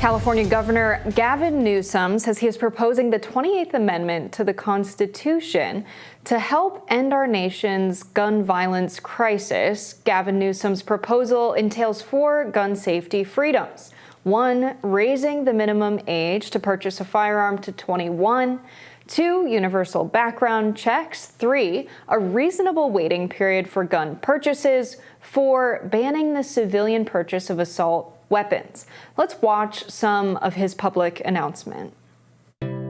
California Governor Gavin Newsom says he is proposing the 28th Amendment to the Constitution to help end our nation's gun violence crisis. Gavin Newsom's proposal entails 4 gun safety freedoms. 1, raising the minimum age to purchase a firearm to 21. 2, universal background checks. 3, a reasonable waiting period for gun purchases. 4, banning the civilian purchase of assault weapons. Let's watch some of his public announcement.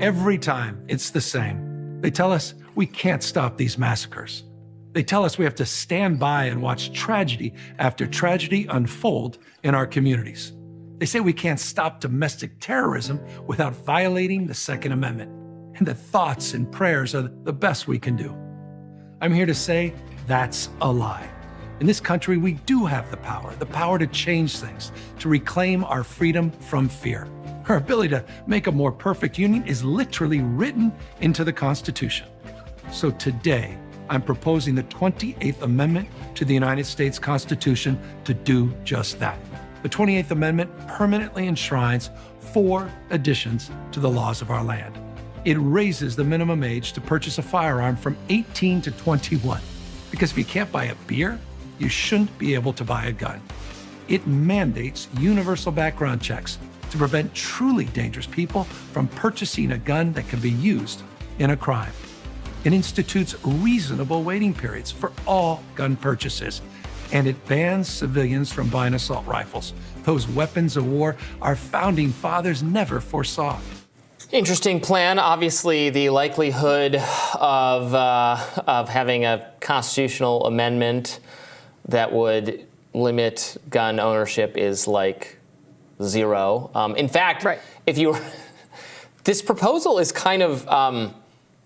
Every time it's the same. They tell us we can't stop these massacres. They tell us we have to stand by and watch tragedy after tragedy unfold in our communities. They say we can't stop domestic terrorism without violating the Second Amendment, and that thoughts and prayers are the best we can do. I'm here to say that's a lie. In this country, we do have the power to change things, to reclaim our freedom from fear. Our ability to make a more perfect union is literally written into the Constitution. So today, I'm proposing the 28th Amendment to the United States Constitution to do just that. The 28th Amendment permanently enshrines 4 additions to the laws of our land. It raises the minimum age to purchase a firearm from 18 to 21. Because if you can't buy a beer, you shouldn't be able to buy a gun. It mandates universal background checks to prevent truly dangerous people from purchasing a gun that can be used in a crime. It institutes reasonable waiting periods for all gun purchases, and it bans civilians from buying assault rifles, those weapons of war our founding fathers never foresaw. Interesting plan. Obviously, the likelihood of having a constitutional amendment that would limit gun ownership is like 0. In fact, right. This proposal is kind of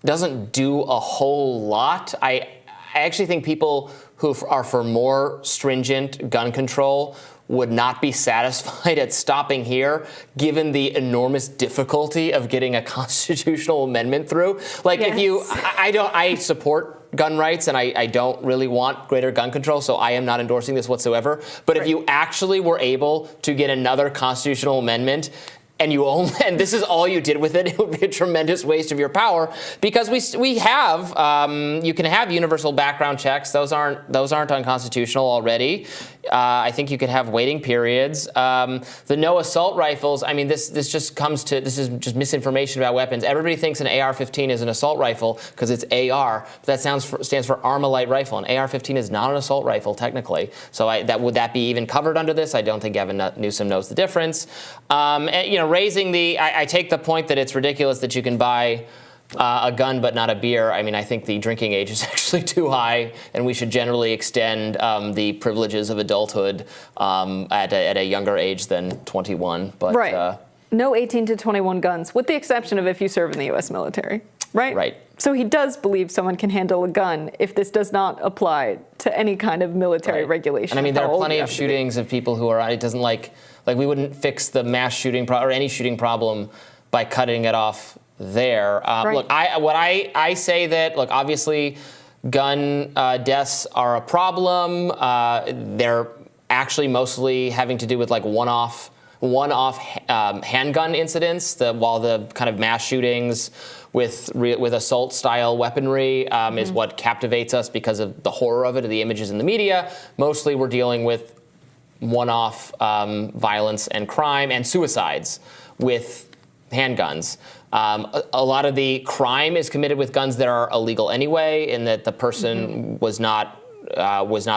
doesn't do a whole lot. I actually think people who are for more stringent gun control would not be satisfied at stopping here, given the enormous difficulty of getting a constitutional amendment through. Like, yes. I support gun rights, and I don't really want greater gun control, so I am not endorsing this whatsoever. But if you actually were able to get another constitutional amendment, and this is all you did with it, it would be a tremendous waste of your power, because we have you can have universal background checks. Those aren't unconstitutional already. I think you could have waiting periods. The no assault rifles. I mean, this is just misinformation about weapons. Everybody thinks an AR-15 is an assault rifle because it's AR. But that stands for Armalite rifle. An AR-15 is not an assault rifle technically. So would that be even covered under this? I don't think Gavin Newsom knows the difference. And, raising I take the point that it's ridiculous that you can buy a gun but not a beer. I mean, I think the drinking age is actually too high, and we should generally extend the privileges of adulthood at a younger age than 21. But right. No 18 to 21 guns, with the exception of if you serve in the U.S. military. Right? Right. So he does believe someone can handle a gun if this does not apply to any kind of military regulation. And I mean, there are plenty of shootings of people who are, it doesn't like we wouldn't fix the mass shooting or any shooting problem by cutting it off there. Right. Look, I say that, look, obviously gun deaths are a problem. They're actually mostly having to do with like one-off handgun incidents, while the kind of mass shootings with assault-style weaponry is what captivates us because of the horror of it, and the images in the media. Mostly we're dealing with one-off violence and crime and suicides with handguns. A lot of the crime is committed with guns that are illegal anyway, in that the person was not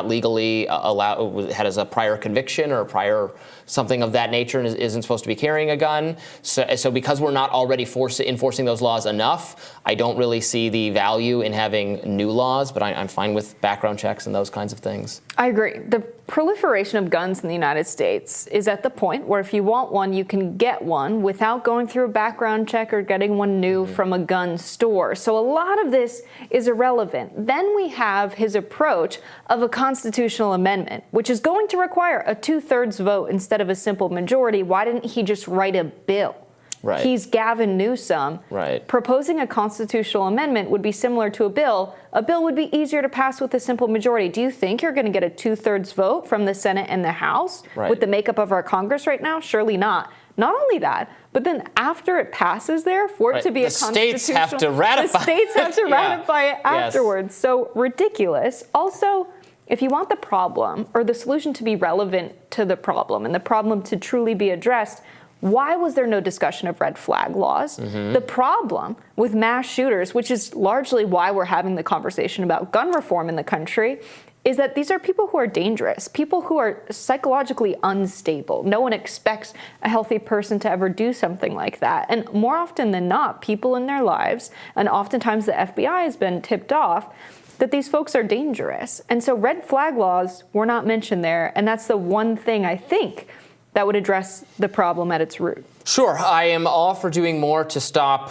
legally allowed, had as a prior conviction or a prior something of that nature, and isn't supposed to be carrying a gun. So because we're not already enforcing those laws enough, I don't really see the value in having new laws, but I'm fine with background checks and those kinds of things. I agree. The proliferation of guns in the United States is at the point where if you want one, you can get one without going through a background check or getting one new from a gun store. So a lot of this is irrelevant. Then we have his approach of a constitutional amendment, which is going to require a 2/3 vote instead of a simple majority. Why didn't he just write a bill? Right. He's Gavin Newsom. Right. Proposing a constitutional amendment would be similar to a bill. A bill would be easier to pass with a simple majority. Do you think you're going to get a 2/3 vote from the Senate and the House with the makeup of our Congress right now? Surely not. Not only that, but then after it passes there, for it to be a constitutional... The states have to ratify it. The states have to ratify it afterwards. Yes. So ridiculous. Also, if you want the problem or the solution to be relevant to the problem and the problem to truly be addressed, why was there no discussion of red flag laws? The problem with mass shooters, which is largely why we're having the conversation about gun reform in the country, is that these are people who are dangerous, people who are psychologically unstable. No one expects a healthy person to ever do something like that. And more often than not, people in their lives, and oftentimes the FBI has been tipped off, that these folks are dangerous. And so red flag laws were not mentioned there, and that's the one thing I think that would address the problem at its root. Sure, I am all for doing more to stop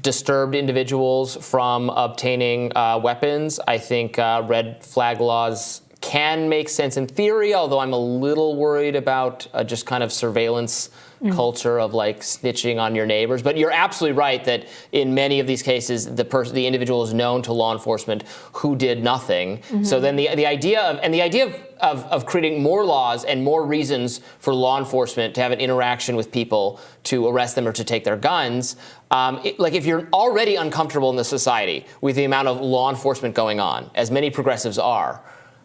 disturbed individuals from obtaining weapons. I think red flag laws can make sense in theory, although I'm a little worried about just kind of surveillance culture of like snitching on your neighbors. But you're absolutely right that in many of these cases, the individual is known to law enforcement who did nothing. So then the idea of creating more laws and more reasons for law enforcement to have an interaction with people to arrest them or to take their guns, like if you're already uncomfortable in the society with the amount of law enforcement going on, as many progressives are,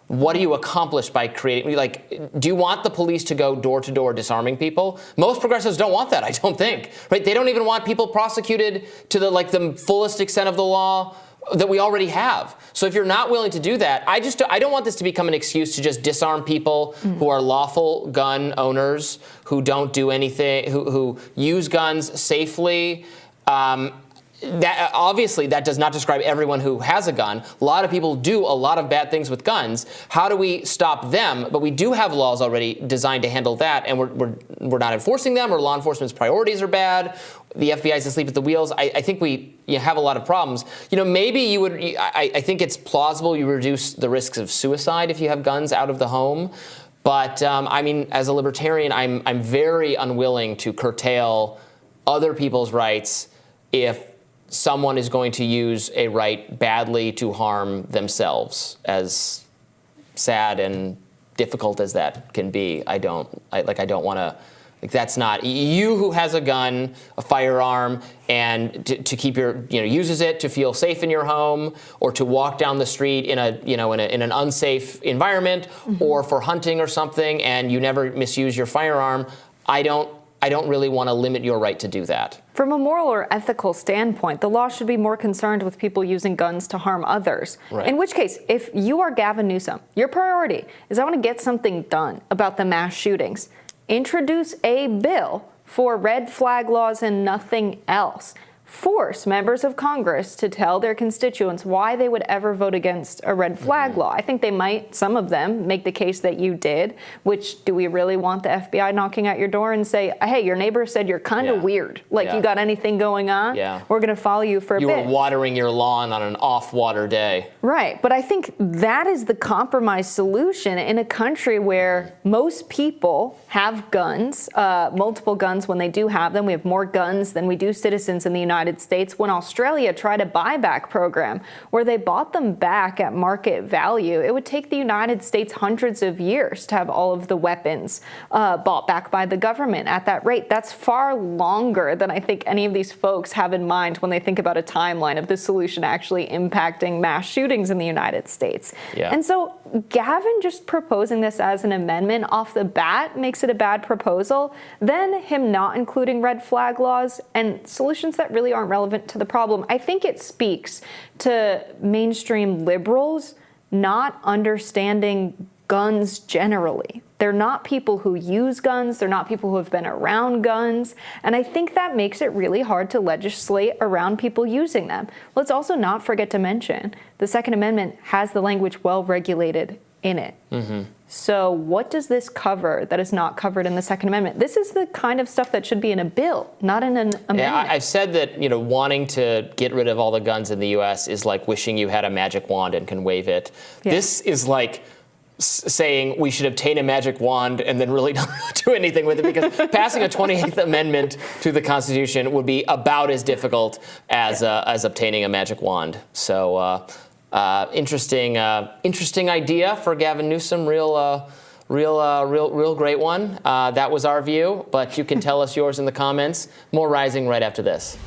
what do you accomplish by creating, like, do you want the police to go door to door disarming people? Most progressives don't want that, I don't think, right? They don't even want people prosecuted to the fullest extent of the law that we already have. So if you're not willing to do that, I don't want this to become an excuse to just disarm people who are lawful gun owners, who don't do anything, who use guns safely. That obviously that does not describe everyone who has a gun. A lot of people do a lot of bad things with guns. How do we stop them? But we do have laws already designed to handle that, and we're not enforcing them, or law enforcement's priorities are bad. The FBI is asleep at the wheels. I think we have a lot of problems. Maybe you would. I think it's plausible you reduce the risks of suicide if you have guns out of the home. But I mean, as a libertarian, I'm very unwilling to curtail other people's rights if someone is going to use a right badly to harm themselves. As sad and difficult as that can be, I don't want to. Like, that's not you who has a gun, a firearm, and to keep uses it to feel safe in your home, or to walk down the street in an unsafe environment, or for hunting or something, and you never misuse your firearm. I don't really want to limit your right to do that. From a moral or ethical standpoint, the law should be more concerned with people using guns to harm others. Right. In which case, if you are Gavin Newsom, your priority is I want to get something done about the mass shootings. Introduce a bill for red flag laws and nothing else. Force members of Congress to tell their constituents why they would ever vote against a red flag law. I think they might, some of them, make the case that you did, which do we really want the FBI knocking at your door and say, hey, your neighbor said you're kind of weird. Like, you got anything going on? Yeah. We're going to follow you for a bit. You were watering your lawn on an off-water day. Right. But I think that is the compromise solution in a country where most people have guns, multiple guns when they do have them. We have more guns than we do citizens in the United States. When Australia tried a buyback program where they bought them back at market value, it would take the United States hundreds of years to have all of the weapons bought back by the government at that rate. That's far longer than I think any of these folks have in mind when they think about a timeline of the solution actually impacting mass shootings in the United States. Yeah. And so Gavin just proposing this as an amendment off the bat makes it a bad proposal. Then him not including red flag laws and solutions that really aren't relevant to the problem. I think it speaks to mainstream liberals not understanding guns generally. They're not people who use guns. They're not people who have been around guns. And I think that makes it really hard to legislate around people using them. Let's also not forget to mention the Second Amendment has the language well-regulated in it. So what does this cover that is not covered in the Second Amendment? This is the kind of stuff that should be in a bill, not in an amendment. Yeah, I've said that wanting to get rid of all the guns in the U.S. is like wishing you had a magic wand and can wave it. Yeah. This is like saying we should obtain a magic wand and then really not do anything with it, because passing a 28th Amendment to the Constitution would be about as difficult as obtaining a magic wand. So interesting idea for Gavin Newsom. Real real great one. That was our view, but you can tell us yours in the comments. More Rising right after this.